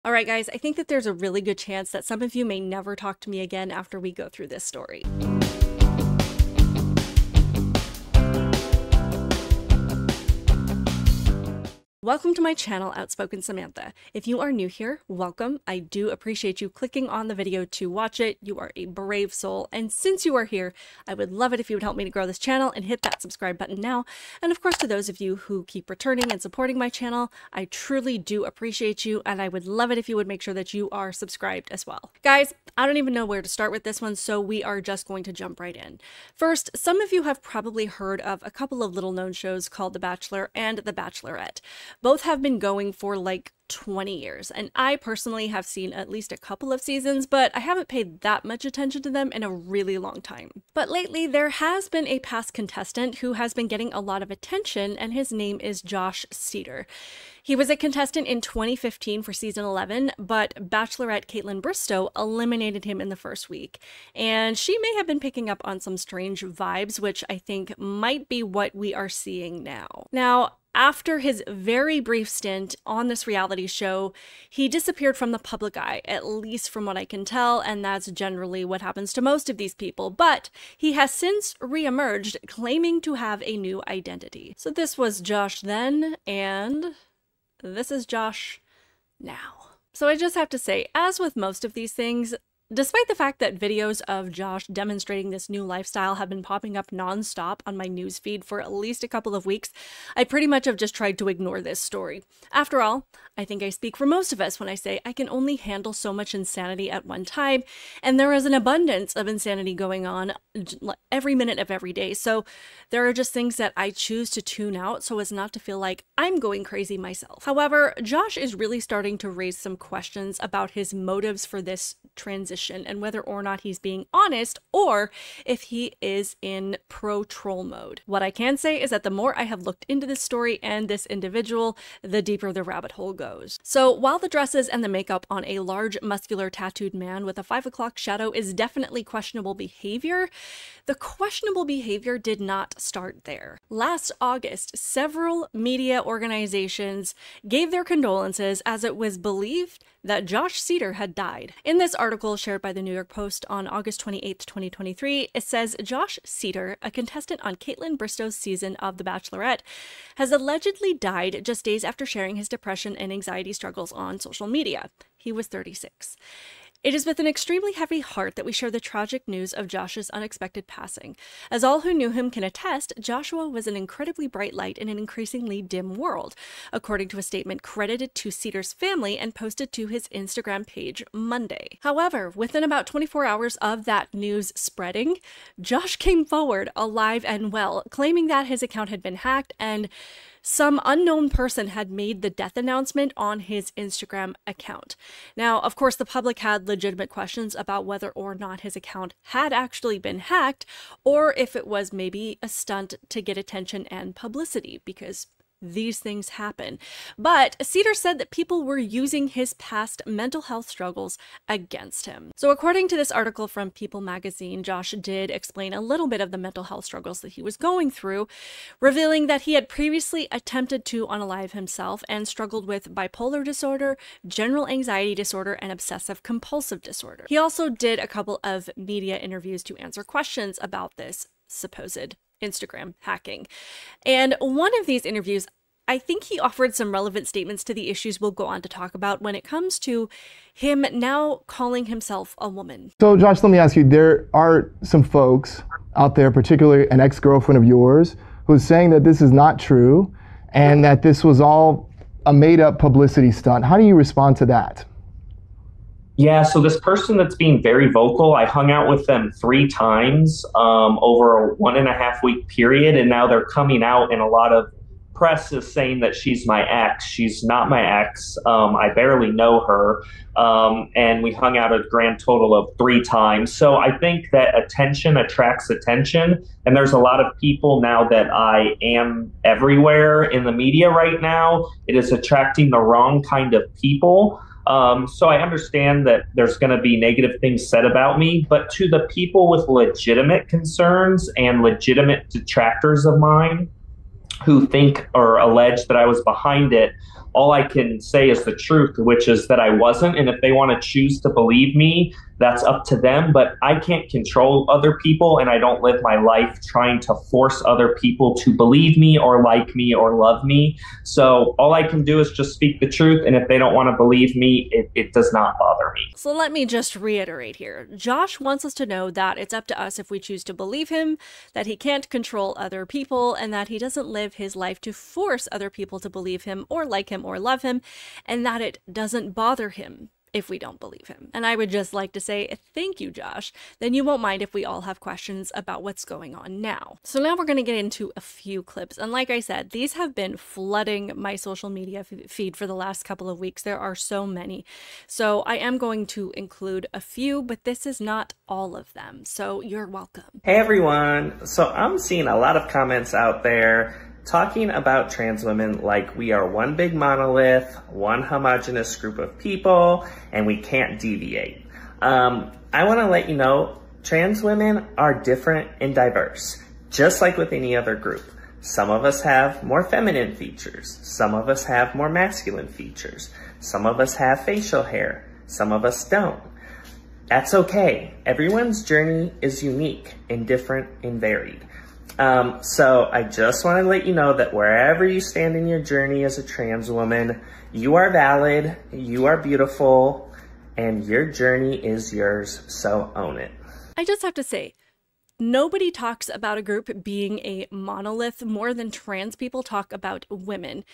All right, guys, I think that there's a really good chance that some of you may never talk to me again after we go through this story. Welcome to my channel, Outspoken Samantha. If you are new here, welcome. I do appreciate you clicking on the video to watch it. You are a brave soul, and since you are here, I would love it if you would help me to grow this channel and hit that subscribe button now. And of course, to those of you who keep returning and supporting my channel, I truly do appreciate you, and I would love it if you would make sure that you are subscribed as well. Guys, I don't even know where to start with this one, so we are just going to jump right in. First, some of you have probably heard of a couple of little-known shows called The Bachelor and The Bachelorette. Both have been going for like 20 years, and I personally have seen at least a couple of seasons, but I haven't paid that much attention to them in a really long time. But lately, there has been a past contestant who has been getting a lot of attention, and his name is Josh Seiter. He was a contestant in 2015 for season 11, but Bachelorette Kaitlyn Bristowe eliminated him in the first week, and she may have been picking up on some strange vibes, which I think might be what we are seeing now. Now, after his very brief stint on this reality show, he disappeared from the public eye, at least from what I can tell, and that's generally what happens to most of these people. But he has since re-emerged, claiming to have a new identity. So this was Josh then, and this is Josh now. So I just have to say, as with most of these things, despite the fact that videos of Josh demonstrating this new lifestyle have been popping up non-stop on my newsfeed for at least a couple of weeks, I pretty much have just tried to ignore this story. After all, I think I speak for most of us when I say I can only handle so much insanity at one time, and there is an abundance of insanity going on every minute of every day, so there are just things that I choose to tune out so as not to feel like I'm going crazy myself. However, Josh is really starting to raise some questions about his motives for this transition and whether or not he's being honest or if he is in pro-troll mode. What I can say is that the more I have looked into this story and this individual, the deeper the rabbit hole goes. So while the dresses and the makeup on a large, muscular, tattooed man with a 5 o'clock shadow is definitely questionable behavior, the questionable behavior did not start there. Last August, several media organizations gave their condolences as it was believed that Josh Seiter had died. In this article shared by the New York Post on August 28, 2023, it says Josh Seiter, a contestant on Kaitlyn Bristowe's season of The Bachelorette, has allegedly died just days after sharing his depression and anxiety struggles on social media. He was 36. It is with an extremely heavy heart that we share the tragic news of Josh's unexpected passing. As all who knew him can attest, Joshua was an incredibly bright light in an increasingly dim world, according to a statement credited to Seiter's family and posted to his Instagram page Monday. However, within about 24 hours of that news spreading, Josh came forward alive and well, claiming that his account had been hacked and some unknown person had made the death announcement on his Instagram account. Now, of course, the public had legitimate questions about whether or not his account had actually been hacked, or if it was maybe a stunt to get attention and publicity, because these things happen. But Seiter said that people were using his past mental health struggles against him. So according to this article from People magazine, Josh did explain a little bit of the mental health struggles that he was going through, revealing that he had previously attempted to unalive himself and struggled with bipolar disorder, general anxiety disorder, and obsessive compulsive disorder. He also did a couple of media interviews to answer questions about this supposed Instagram hacking. And one of these interviews, I think he offered some relevant statements to the issues we'll go on to talk about when it comes to him now calling himself a woman. So Josh, let me ask you, there are some folks out there, particularly an ex-girlfriend of yours, who's saying that this is not true and that this was all a made-up publicity stunt. How do you respond to that? Yeah, so this person that's being very vocal, I hung out with them 3 times over a 1.5 week period, and now they're coming out, and a lot of press is saying that she's my ex. She's not my ex. I barely know her, and we hung out a grand total of 3 times. So I think that attention attracts attention, and there's a lot of people now that I am everywhere in the media right now. It is attracting the wrong kind of people. So I understand that there's going to be negative things said about me, but to the people with legitimate concerns and legitimate detractors of mine who think or allege that I was behind it, all I can say is the truth, which is that I wasn't. And if they want to choose to believe me, that's up to them. But I can't control other people, and I don't live my life trying to force other people to believe me or like me or love me. So all I can do is just speak the truth. And if they don't want to believe me, it does not bother me. So let me just reiterate here. Josh wants us to know that it's up to us if we choose to believe him, that he can't control other people, and that he doesn't live his life to force other people to believe him or like him or love him, and that it doesn't bother him if we don't believe him. And I would just like to say thank you, Josh. Then you won't mind if we all have questions about what's going on now. So now we're going to get into a few clips. And like I said, these have been flooding my social media feed for the last couple of weeks. There are so many. So I am going to include a few, but this is not all of them. So you're welcome. Hey everyone. So I'm seeing a lot of comments out there talking about trans women like we are one big monolith, one homogenous group of people, and we can't deviate. I want to let you know, trans women are different and diverse, just like with any other group. Some of us have more feminine features. Some of us have more masculine features. Some of us have facial hair. Some of us don't. That's okay. Everyone's journey is unique and different and varied. So I just want to let you know that wherever you stand in your journey as a trans woman, you are valid, you are beautiful, and your journey is yours, so own it. I just have to say, nobody talks about a group being a monolith more than trans people talk about women.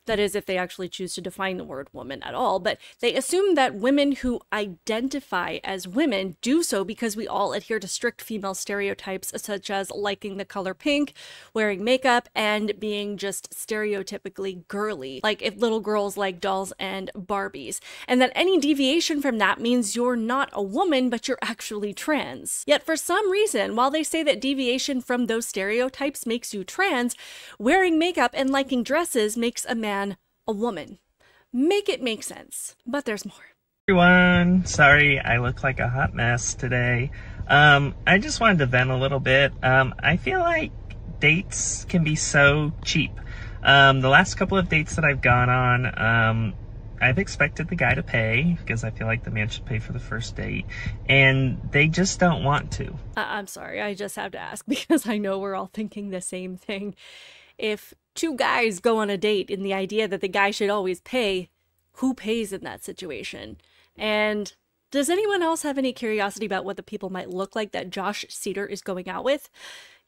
That is, if they actually choose to define the word woman at all. But they assume that women who identify as women do so because we all adhere to strict female stereotypes, such as liking the color pink, wearing makeup, and being just stereotypically girly, like if little girls like dolls and Barbies. And that any deviation from that means you're not a woman, but you're actually trans. Yet for some reason, while they say that deviation from those stereotypes makes you trans, wearing makeup and liking dresses makes a man a woman. Make it make sense. But there's more. Everyone, sorry I look like a hot mess today. I just wanted to vent a little bit. I feel like dates can be so cheap. The last couple of dates that I've gone on, I've expected the guy to pay because I feel like the man should pay for the first date, and they just don't want to. I'm sorry, I just have to ask because I know we're all thinking the same thing. If two guys go on a date in the idea that the guy should always pay, who pays in that situation? And does anyone else have any curiosity about what the people might look like that Josh Seiter is going out with?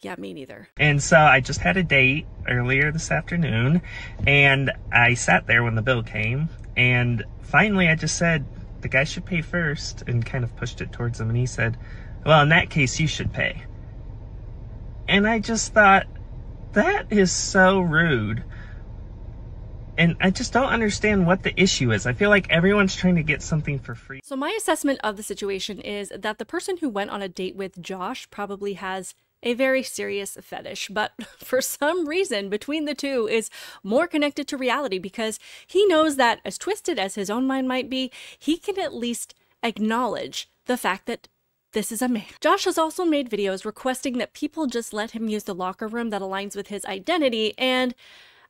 Yeah, me neither. And so I just had a date earlier this afternoon, and I sat there when the bill came, and finally I just said, the guy should pay first, and kind of pushed it towards him, and he said, well, in that case, you should pay. And I just thought, that is so rude. And I just don't understand what the issue is. I feel like everyone's trying to get something for free. So my assessment of the situation is that the person who went on a date with Josh probably has a very serious fetish, but for some reason between the two is more connected to reality because he knows that as twisted as his own mind might be, he can at least acknowledge the fact that this is a man. Josh has also made videos requesting that people just let him use the locker room that aligns with his identity, and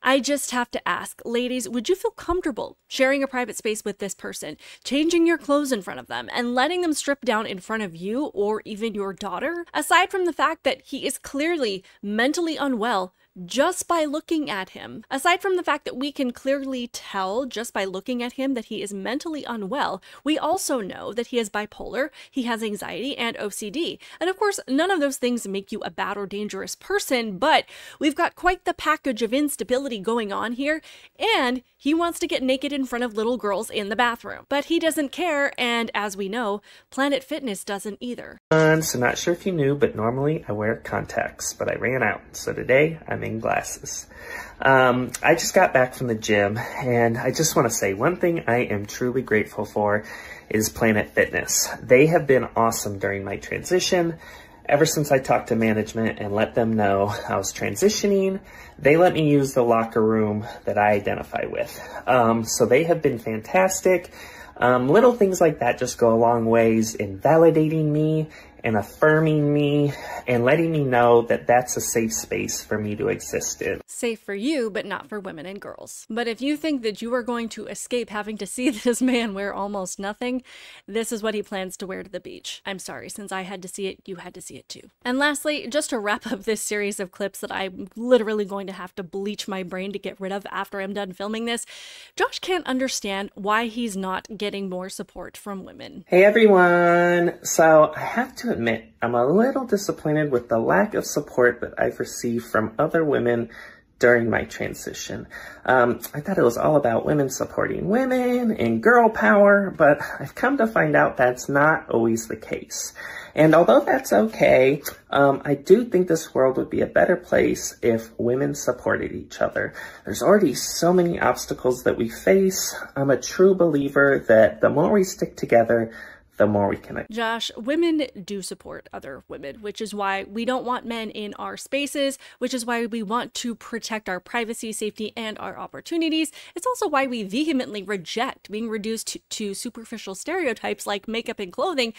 I just have to ask, ladies, would you feel comfortable sharing a private space with this person, changing your clothes in front of them, and letting them strip down in front of you or even your daughter? Aside from the fact that he is clearly mentally unwell just by looking at him, aside from the fact that we can clearly tell just by looking at him that he is mentally unwell, we also know that he is bipolar, he has anxiety and OCD. And of course, none of those things make you a bad or dangerous person, but we've got quite the package of instability going on here, and he wants to get naked in front of little girls in the bathroom. But he doesn't care, and as we know, Planet Fitness doesn't either. So not sure if you knew, but normally I wear contacts, but I ran out. So today I'm in glasses. I just got back from the gym, and I just want to say one thing I am truly grateful for is Planet Fitness. They have been awesome during my transition. Ever since I talked to management and let them know I was transitioning, they let me use the locker room that I identify with. So they have been fantastic. Little things like that just go a long ways in validating me and affirming me and letting me know that that's a safe space for me to exist in. Safe for you, but not for women and girls. But if you think that you are going to escape having to see this man wear almost nothing, this is what he plans to wear to the beach. I'm sorry, since I had to see it, you had to see it too. And lastly, just to wrap up this series of clips that I'm literally going to have to bleach my brain to get rid of after I'm done filming this, Josh can't understand why he's not getting more support from women. Hey everyone! So I have to admit, I'm a little disappointed with the lack of support that I've received from other women during my transition. I thought it was all about women supporting women and girl power, but I've come to find out that's not always the case. And although that's okay, I do think this world would be a better place if women supported each other. There's already so many obstacles that we face. I'm a true believer that the more we stick together, the more we can. Josh, women do support other women, which is why we don't want men in our spaces, which is why we want to protect our privacy, safety, and our opportunities. It's also why we vehemently reject being reduced to superficial stereotypes like makeup and clothing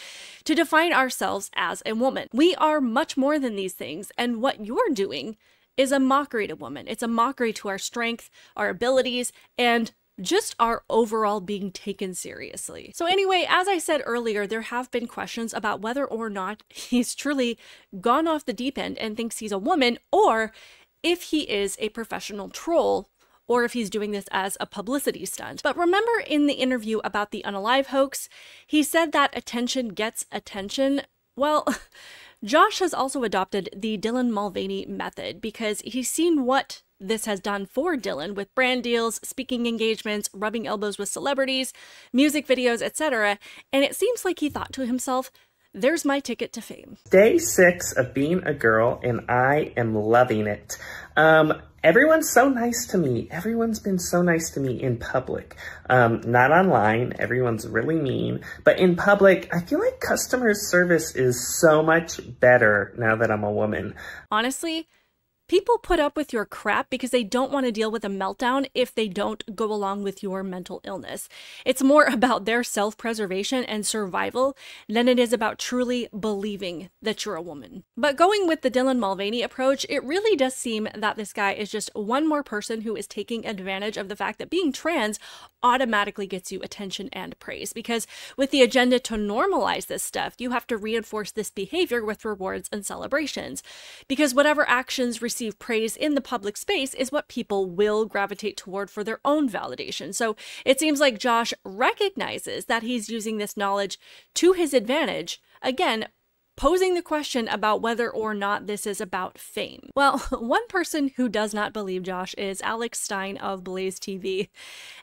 to define ourselves as a woman. We are much more than these things, and what you're doing is a mockery to women. It's a mockery to our strength, our abilities, and just our overall being taken seriously. So anyway, as I said earlier, there have been questions about whether or not he's truly gone off the deep end and thinks he's a woman, or if he is a professional troll, or if he's doing this as a publicity stunt. But remember in the interview about the Unalive hoax, he said that attention gets attention. Well, Josh has also adopted the Dylan Mulvaney method because he's seen what this has done for Dylan with brand deals, speaking engagements, rubbing elbows with celebrities, music videos, etc. And it seems like he thought to himself, there's my ticket to fame. Day 6 of being a girl, and I am loving it. Everyone's so nice to me. Everyone's been so nice to me in public. Not online, everyone's really mean. But in public, I feel like customer service is so much better now that I'm a woman. Honestly, people put up with your crap because they don't want to deal with a meltdown if they don't go along with your mental illness. It's more about their self-preservation and survival than it is about truly believing that you're a woman. But going with the Dylan Mulvaney approach, it really does seem that this guy is just one more person who is taking advantage of the fact that being trans automatically gets you attention and praise. Because with the agenda to normalize this stuff, you have to reinforce this behavior with rewards and celebrations. Because whatever actions receive praise in the public space is what people will gravitate toward for their own validation. So it seems like Josh recognizes that he's using this knowledge to his advantage, again, posing the question about whether or not this is about fame. Well, one person who does not believe Josh is Alex Stein of Blaze TV.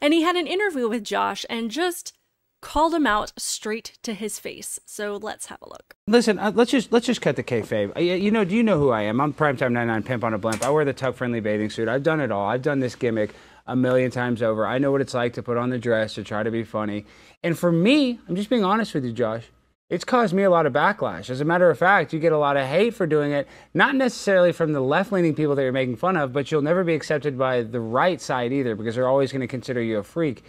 And he had an interview with Josh and just called him out straight to his face. So let's have a look. Listen, let's just cut the kayfabe. Do you know who I am? I'm Primetime 99 Pimp on a Blimp. I wear the tuck-friendly bathing suit. I've done it all. I've done this gimmick a million times over. I know what it's like to put on the dress, to try to be funny. And for me, I'm just being honest with you, Josh, it's caused me a lot of backlash. As a matter of fact, you get a lot of hate for doing it, not necessarily from the left-leaning people that you're making fun of, but you'll never be accepted by the right side either, because they're always going to consider you a freak.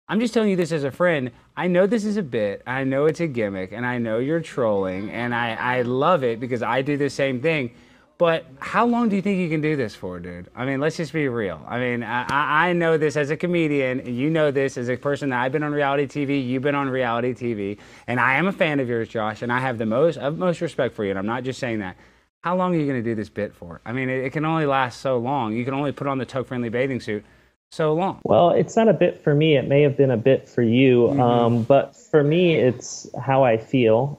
I'm just telling you this as a friend. I know this is a bit, I know it's a gimmick, and I know you're trolling, and I love it because I do the same thing. But how long do you think you can do this for, dude? I mean, let's just be real. I mean, I know this as a comedian, and you know this as a person that I've been on reality TV, you've been on reality TV, and I am a fan of yours, Josh, and I have the utmost respect for you, and I'm not just saying that. How long are you going to do this bit for? I mean, it can only last so long. You can only put on the tuck-friendly bathing suit so long. Well, it's not a bit for me. It may have been a bit for you, but for me, it's how I feel.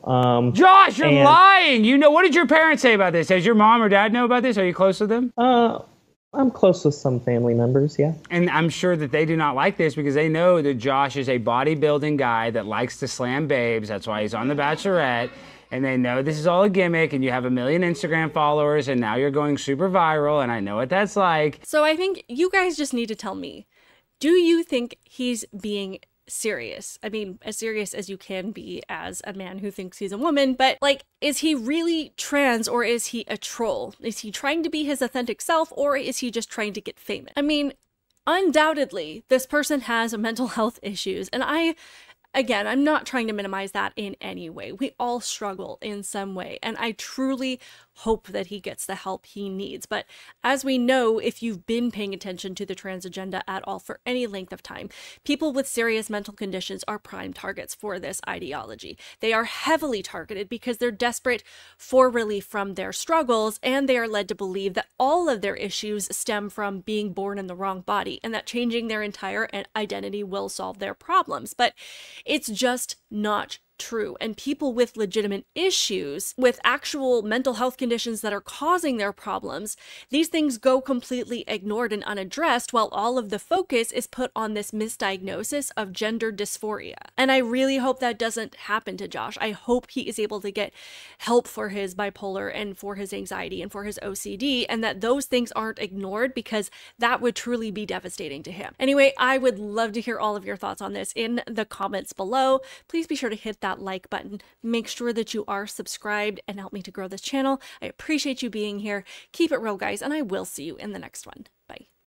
Josh, you're lying. You know, what did your parents say about this? Does your mom or dad know about this? Are you close to them? I'm close with some family members, yeah. And I'm sure that they do not like this because they know that Josh is a bodybuilding guy that likes to slam babes. That's why he's on The Bachelorette. And they know this is all a gimmick, and you have 1 million Instagram followers, and now you're going super viral, and I know what that's like. So I think you guys just need to tell me, do you think he's being serious? I mean, as serious as you can be as a man who thinks he's a woman, but like, is he really trans, or is he a troll? Is he trying to be his authentic self, or is he just trying to get famous? I mean, undoubtedly, this person has mental health issues, and Again, I'm not trying to minimize that in any way. We all struggle in some way, and I truly hope that he gets the help he needs. But as we know, if you've been paying attention to the trans agenda at all for any length of time, people with serious mental conditions are prime targets for this ideology. They are heavily targeted because they're desperate for relief from their struggles, and they are led to believe that all of their issues stem from being born in the wrong body, and that changing their entire identity will solve their problems. But it's just not true. And people with legitimate issues, with actual mental health conditions that are causing their problems, these things go completely ignored and unaddressed, while all of the focus is put on this misdiagnosis of gender dysphoria. And I really hope that doesn't happen to Josh. I hope he is able to get help for his bipolar and for his anxiety and for his OCD, and that those things aren't ignored, because that would truly be devastating to him. Anyway, I would love to hear all of your thoughts on this in the comments below. Please be sure to hit that like button. Make sure that you are subscribed and help me to grow this channel. I appreciate you being here. Keep it real, guys, and I will see you in the next one.